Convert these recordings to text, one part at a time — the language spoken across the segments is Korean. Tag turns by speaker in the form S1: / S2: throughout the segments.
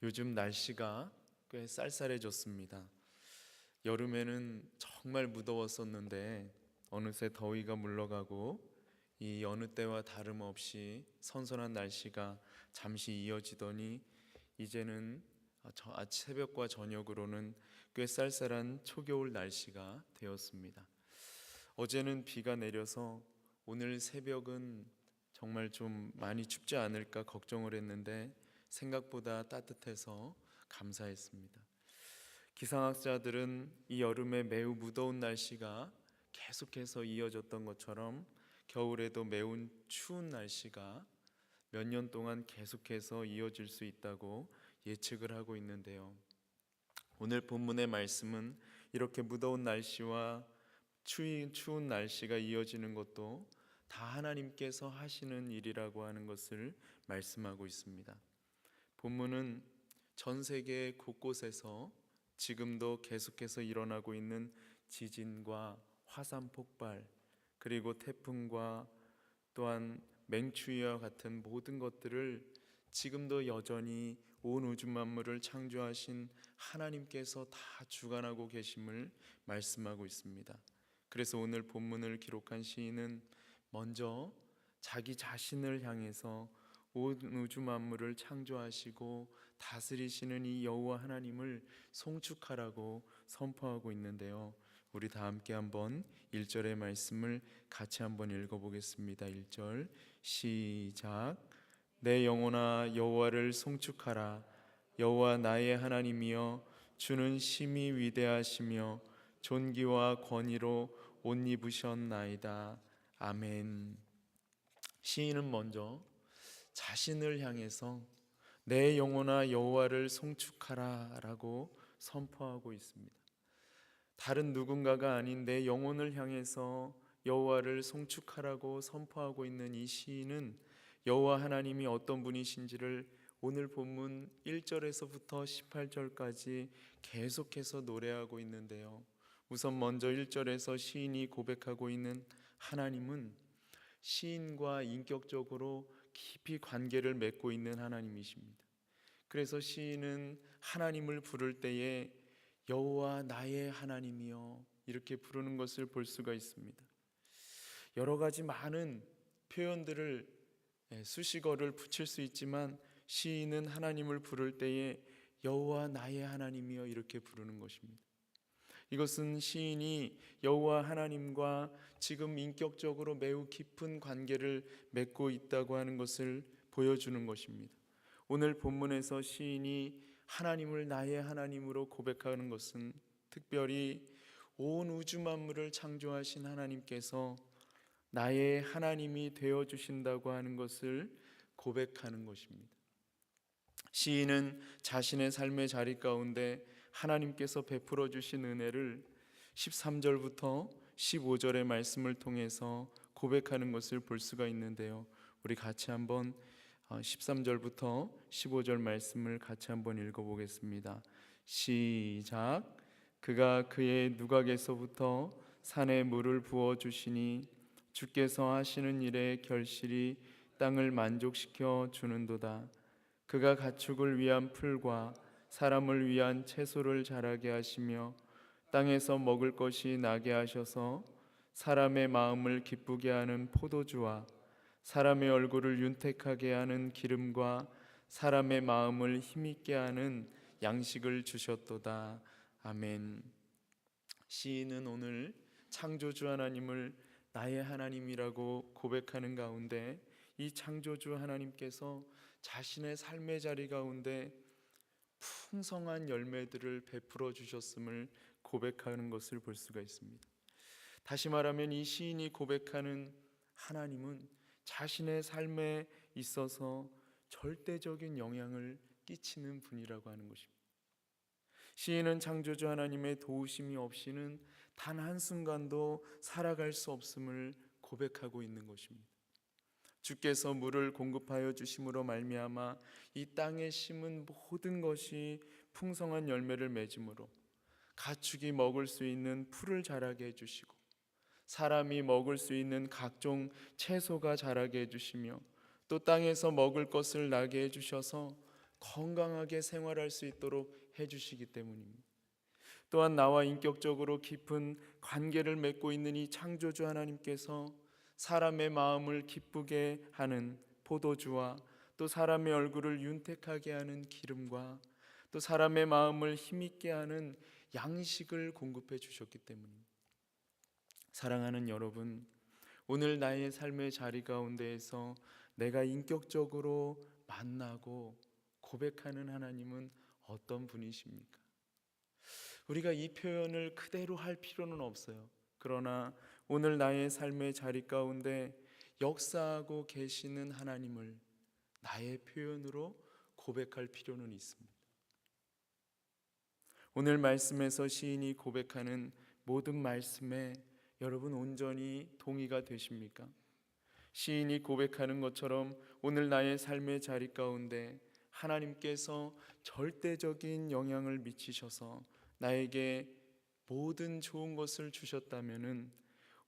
S1: 요즘 날씨가 꽤 쌀쌀해졌습니다. 여름에는 정말 무더웠었는데 어느새 더위가 물러가고 이 어느 때와 다름없이 선선한 날씨가 잠시 이어지더니 이제는 새벽과 저녁으로는 꽤 쌀쌀한 초겨울 날씨가 되었습니다. 어제는 비가 내려서 오늘 새벽은 정말 좀 많이 춥지 않을까 걱정을 했는데 생각보다 따뜻해서 감사했습니다. 기상학자들은 이 여름에 매우 무더운 날씨가 계속해서 이어졌던 것처럼 겨울에도 매우 추운 날씨가 몇 년 동안 계속해서 이어질 수 있다고 예측을 하고 있는데요. 오늘 본문의 말씀은 이렇게 무더운 날씨와 추운 날씨가 이어지는 것도 다 하나님께서 하시는 일이라고 하는 것을 말씀하고 있습니다. 본문은 전 세계 곳곳에서 지금도 계속해서 일어나고 있는 지진과 화산 폭발, 그리고 태풍과 또한 맹추위와 같은 모든 것들을 지금도 여전히 온 우주 만물을 창조하신 하나님께서 다 주관하고 계심을 말씀하고 있습니다. 그래서 오늘 본문을 기록한 시인은 먼저 자기 자신을 향해서 온 우주 만물을 창조하시고 다스리시는 이 여호와 하나님을 송축하라고 선포하고 있는데요. 우리 다 함께 한번 1절의 말씀을 같이 한번 읽어보겠습니다. 1절 시작. 내 영혼아 여호와를 송축하라. 여호와 나의 하나님이여 주는 심히 위대하시며 존귀와 권위로 옷 입으셨나이다. 아멘. 시인은 먼저 자신을 향해서 내 영혼아 여호와를 송축하라 라고 선포하고 있습니다. 다른 누군가가 아닌 내 영혼을 향해서 여호와를 송축하라고 선포하고 있는 이 시인은 여호와 하나님이 어떤 분이신지를 오늘 본문 1절에서부터 18절까지 계속해서 노래하고 있는데요. 우선 먼저 1절에서 시인이 고백하고 있는 하나님은 시인과 인격적으로 깊이 관계를 맺고 있는 하나님이십니다. 그래서 시인은 하나님을 부를 때에 여호와 나의 하나님이여 이렇게 부르는 것을 볼 수가 있습니다. 여러 가지 많은 표현들을 수식어를 붙일 수 있지만 시인은 하나님을 부를 때에 여호와 나의 하나님이여 이렇게 부르는 것입니다. 이것은 시인이 여호와 하나님과 지금 인격적으로 매우 깊은 관계를 맺고 있다고 하는 것을 보여주는 것입니다. 오늘 본문에서 시인이 하나님을 나의 하나님으로 고백하는 것은 특별히 온 우주 만물을 창조하신 하나님께서 나의 하나님이 되어주신다고 하는 것을 고백하는 것입니다. 시인은 자신의 삶의 자리 가운데 하나님께서 베풀어 주신 은혜를 13절부터 15절의 말씀을 통해서 고백하는 것을 볼 수가 있는데요. 우리 같이 한번 13절부터 15절 말씀을 같이 한번 읽어보겠습니다. 시작. 그가 그의 누각에서부터 산에 물을 부어주시니 주께서 하시는 일에 결실이 땅을 만족시켜 주는도다. 그가 가축을 위한 풀과 사람을 위한 채소를 자라게 하시며 땅에서 먹을 것이 나게 하셔서 사람의 마음을 기쁘게 하는 포도주와 사람의 얼굴을 윤택하게 하는 기름과 사람의 마음을 힘있게 하는 양식을 주셨도다. 아멘. 시인은 오늘 창조주 하나님을 나의 하나님이라고 고백하는 가운데 이 창조주 하나님께서 자신의 삶의 자리 가운데 풍성한 열매들을 베풀어 주셨음을 고백하는 것을 볼 수가 있습니다. 다시 말하면 이 시인이 고백하는 하나님은 자신의 삶에 있어서 절대적인 영향을 끼치는 분이라고 하는 것입니다. 시인은 창조주 하나님의 도우심이 없이는 단 한순간도 살아갈 수 없음을 고백하고 있는 것입니다. 주께서 물을 공급하여 주심으로 말미암아 이 땅에 심은 모든 것이 풍성한 열매를 맺음으로 가축이 먹을 수 있는 풀을 자라게 해주시고 사람이 먹을 수 있는 각종 채소가 자라게 해주시며 또 땅에서 먹을 것을 나게 해주셔서 건강하게 생활할 수 있도록 해주시기 때문입니다. 또한 나와 인격적으로 깊은 관계를 맺고 있는 이 창조주 하나님께서 사람의 마음을 기쁘게 하는 포도주와 또 사람의 얼굴을 윤택하게 하는 기름과 또 사람의 마음을 힘있게 하는 양식을 공급해 주셨기 때문입니다. 사랑하는 여러분, 오늘 나의 삶의 자리 가운데에서 내가 인격적으로 만나고 고백하는 하나님은 어떤 분이십니까? 우리가 이 표현을 그대로 할 필요는 없어요. 그러나 오늘 나의 삶의 자리 가운데 역사하고 계시는 하나님을 나의 표현으로 고백할 필요는 있습니다. 오늘 말씀에서 시인이 고백하는 모든 말씀에 여러분 온전히 동의가 되십니까? 시인이 고백하는 것처럼 오늘 나의 삶의 자리 가운데 하나님께서 절대적인 영향을 미치셔서 나에게 모든 좋은 것을 주셨다면은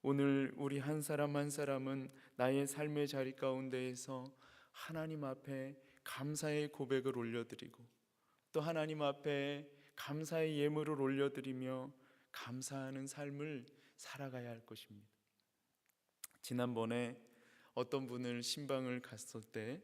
S1: 오늘 우리 한 사람 한 사람은 나의 삶의 자리 가운데에서 하나님 앞에 감사의 고백을 올려드리고 또 하나님 앞에 감사의 예물을 올려드리며 감사하는 삶을 살아가야 할 것입니다. 지난번에 어떤 분을 신방을 갔을 때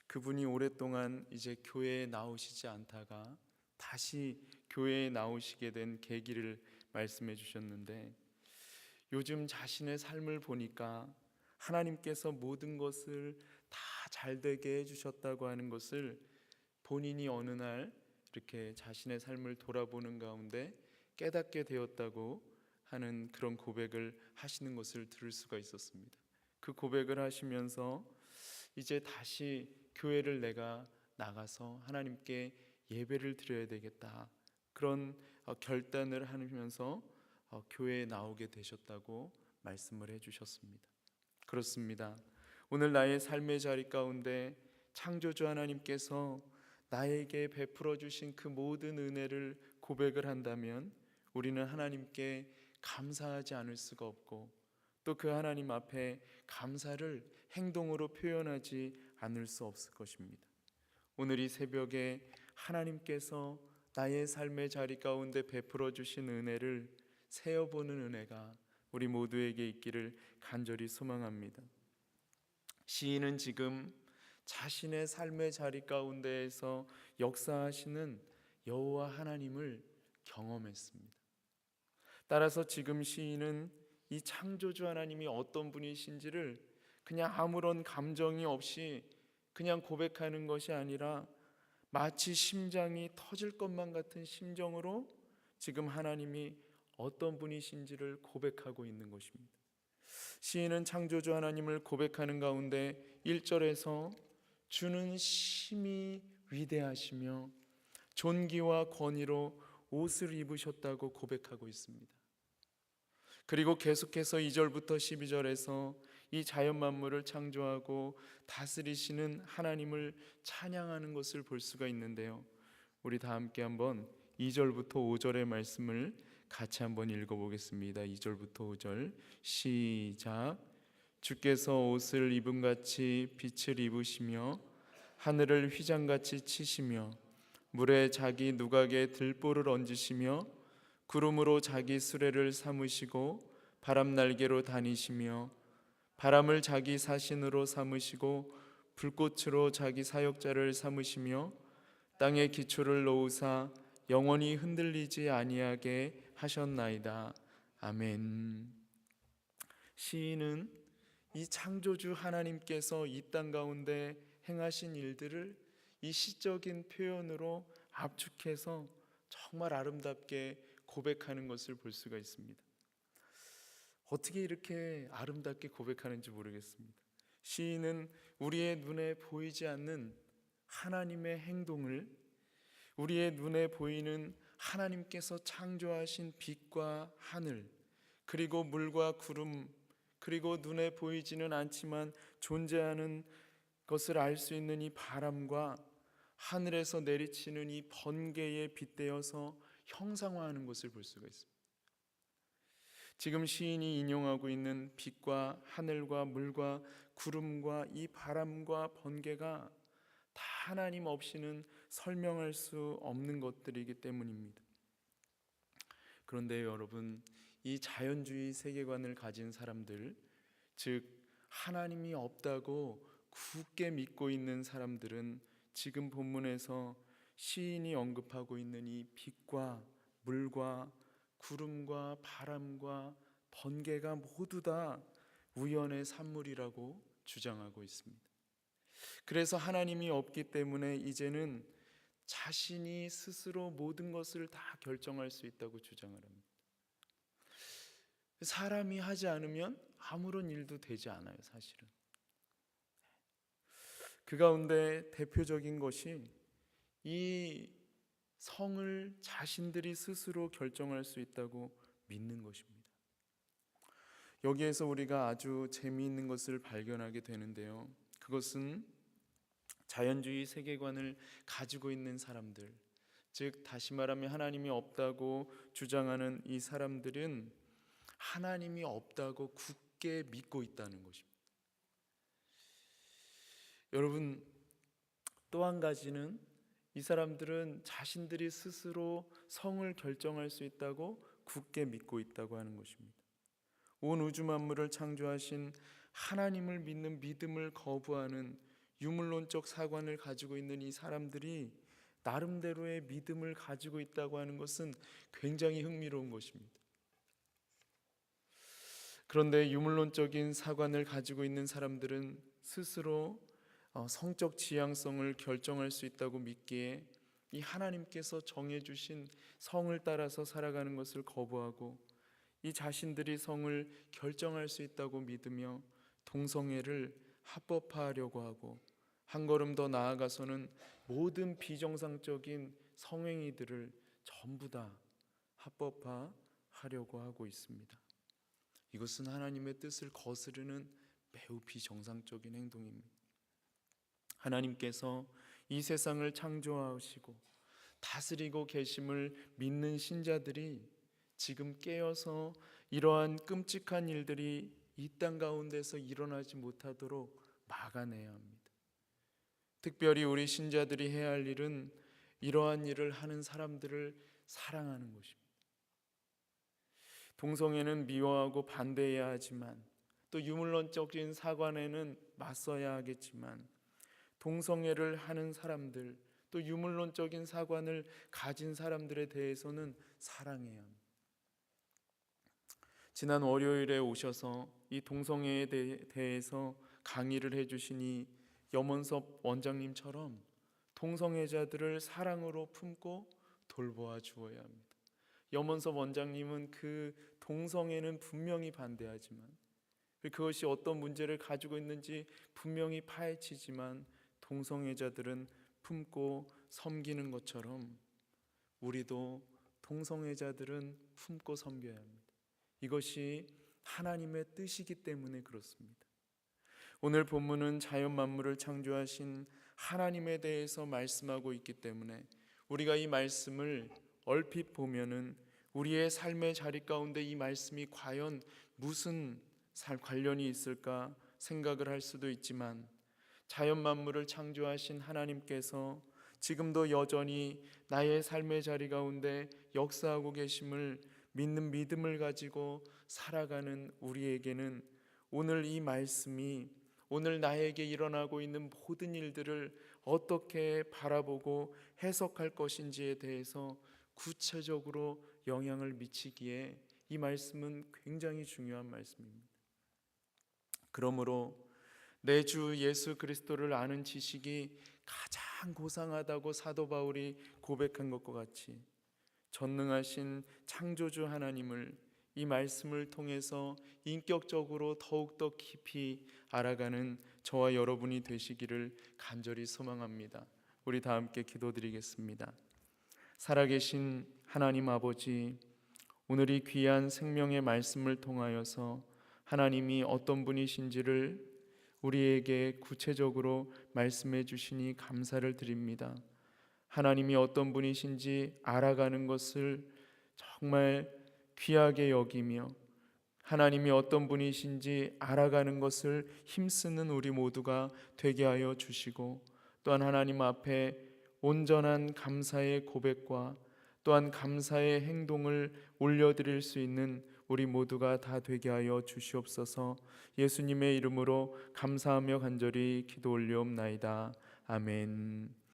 S1: 그분이 오랫동안 이제 교회에 나오시지 않다가 다시 교회에 나오시게 된 계기를 말씀해 주셨는데, 요즘 자신의 삶을 보니까 하나님께서 모든 것을 다 잘되게 해주셨다고 하는 것을 본인이 어느 날 이렇게 자신의 삶을 돌아보는 가운데 깨닫게 되었다고 하는 그런 고백을 하시는 것을 들을 수가 있었습니다. 그 고백을 하시면서 이제 다시 교회를 내가 나가서 하나님께 예배를 드려야 되겠다, 그런 결단을 하면서 교회에 나오게 되셨다고 말씀을 해주셨습니다. 그렇습니다. 오늘 나의 삶의 자리 가운데 창조주 하나님께서 나에게 베풀어 주신 그 모든 은혜를 고백을 한다면 우리는 하나님께 감사하지 않을 수가 없고 또 그 하나님 앞에 감사를 행동으로 표현하지 않을 수 없을 것입니다. 오늘 이 새벽에 하나님께서 나의 삶의 자리 가운데 베풀어 주신 은혜를 세어보는 은혜가 우리 모두에게 있기를 간절히 소망합니다. 시인은 지금 자신의 삶의 자리 가운데에서 역사하시는 여호와 하나님을 경험했습니다. 따라서 지금 시인은 이 창조주 하나님이 어떤 분이신지를 그냥 아무런 감정이 없이 그냥 고백하는 것이 아니라 마치 심장이 터질 것만 같은 심정으로 지금 하나님이 어떤 분이신지를 고백하고 있는 것입니다. 시인은 창조주 하나님을 고백하는 가운데 1절에서 주는 심히 위대하시며 존귀와 권위로 옷을 입으셨다고 고백하고 있습니다. 그리고 계속해서 2절부터 12절에서 이 자연 만물을 창조하고 다스리시는 하나님을 찬양하는 것을 볼 수가 있는데요, 우리 다 함께 한번 2절부터 5절의 말씀을 같이 한번 읽어보겠습니다. 2절부터 5절 시작. 주께서 옷을 입음같이 빛을 입으시며 하늘을 휘장같이 치시며 물에 자기 누각에 들보를 얹으시며 구름으로 자기 수레를 삼으시고 바람 날개로 다니시며 바람을 자기 사신으로 삼으시고 불꽃으로 자기 사역자를 삼으시며 땅에 기초를 놓으사 영원히 흔들리지 아니하게 하셨나이다. 아멘. 시인은 이 창조주 하나님께서 이 땅 가운데 행하신 일들을 이 시적인 표현으로 압축해서 정말 아름답게 고백하는 것을 볼 수가 있습니다. 어떻게 이렇게 아름답게 고백하는지 모르겠습니다. 시인은 우리의 눈에 보이지 않는 하나님의 행동을, 우리의 눈에 보이는 하나님께서 창조하신 빛과 하늘, 그리고 물과 구름, 그리고 눈에 보이지는 않지만 존재하는 것을 알 수 있는 이 바람과 하늘에서 내리치는 이 번개에 빗대어서 형상화하는 것을 볼 수가 있습니다. 지금 시인이 인용하고 있는 빛과 하늘과 물과 구름과 이 바람과 번개가 다 하나님 없이는 설명할 수 없는 것들이기 때문입니다. 그런데 여러분, 이 자연주의 세계관을 가진 사람들, 즉 하나님이 없다고 굳게 믿고 있는 사람들은 지금 본문에서 시인이 언급하고 있는 이 빛과 물과 구름과 바람과 번개가 모두 다 우연의 산물이라고 주장하고 있습니다. 그래서 하나님이 없기 때문에 이제는 자신이 스스로 모든 것을 다 결정할 수 있다고 주장을 합니다. 사람이 하지 않으면 아무런 일도 되지 않아요, 사실은. 그 가운데 대표적인 것이 이 성을 자신들이 스스로 결정할 수 있다고 믿는 것입니다. 여기에서 우리가 아주 재미있는 것을 발견하게 되는데요, 그것은 자연주의 세계관을 가지고 있는 사람들, 즉 다시 말하면 하나님이 없다고 주장하는 이 사람들은 하나님이 없다고 굳게 믿고 있다는 것입니다. 여러분, 또 한 가지는 이 사람들은 자신들이 스스로 성을 결정할 수 있다고 굳게 믿고 있다고 하는 것입니다. 온 우주 만물을 창조하신 하나님을 믿는 믿음을 거부하는 유물론적 사관을 가지고 있는 이 사람들이 나름대로의 믿음을 가지고 있다고 하는 것은 굉장히 흥미로운 것입니다. 그런데 유물론적인 사관을 가지고 있는 사람들은 스스로 성적 지향성을 결정할 수 있다고 믿기에 이 하나님께서 정해주신 성을 따라서 살아가는 것을 거부하고 이 자신들이 성을 결정할 수 있다고 믿으며 동성애를 합법화하려고 하고 한 걸음 더 나아가서는 모든 비정상적인 성행위들을 전부 다 합법화하려고 하고 있습니다. 이것은 하나님의 뜻을 거스르는 매우 비정상적인 행동입니다. 하나님께서 이 세상을 창조하시고 다스리고 계심을 믿는 신자들이 지금 깨어서 이러한 끔찍한 일들이 이 땅 가운데서 일어나지 못하도록 막아내야 합니다. 특별히 우리 신자들이 해야 할 일은 이러한 일을 하는 사람들을 사랑하는 것입니다. 동성애는 미워하고 반대해야 하지만 또 유물론적인 사관에는 맞서야 하겠지만 동성애를 하는 사람들, 또 유물론적인 사관을 가진 사람들에 대해서는 사랑해야 합니다. 지난 월요일에 오셔서 이 동성애에 대해서 강의를 해주신 이 염원섭 원장님처럼 동성애자들을 사랑으로 품고 돌보아 주어야 합니다. 염원섭 원장님은 그 동성애는 분명히 반대하지만 그것이 어떤 문제를 가지고 있는지 분명히 파헤치지만 동성애자들은 품고 섬기는 것처럼 우리도 동성애자들은 품고 섬겨야 합니다. 이것이 하나님의 뜻이기 때문에 그렇습니다. 오늘 본문은 자연 만물을 창조하신 하나님에 대해서 말씀하고 있기 때문에 우리가 이 말씀을 얼핏 보면은 우리의 삶의 자리 가운데 이 말씀이 과연 무슨 관련이 있을까 생각을 할 수도 있지만 자연 만물을 창조하신 하나님께서 지금도 여전히 나의 삶의 자리 가운데 역사하고 계심을 믿는 믿음을 가지고 살아가는 우리에게는 오늘 이 말씀이 오늘 나에게 일어나고 있는 모든 일들을 어떻게 바라보고 해석할 것인지에 대해서 구체적으로 영향을 미치기에 이 말씀은 굉장히 중요한 말씀입니다. 그러므로 내 주 예수 그리스도를 아는 지식이 가장 고상하다고 사도 바울이 고백한 것과 같이 전능하신 창조주 하나님을 이 말씀을 통해서 인격적으로 더욱더 깊이 알아가는 저와 여러분이 되시기를 간절히 소망합니다. 우리 다 함께 기도드리겠습니다. 살아계신 하나님 아버지, 오늘 이 귀한 생명의 말씀을 통하여서 하나님이 어떤 분이신지를 우리에게 구체적으로 말씀해 주시니 감사를 드립니다. 하나님이 어떤 분이신지 알아가는 것을 정말 귀하게 여기며 하나님이 어떤 분이신지 알아가는 것을 힘쓰는 우리 모두가 되게 하여 주시고 또한 하나님 앞에 온전한 감사의 고백과 또한 감사의 행동을 올려드릴 수 있는 우리 모두가 다 되게 하여 주시옵소서. 예수님의 이름으로 감사하며 간절히 기도 올리옵나이다. 아멘.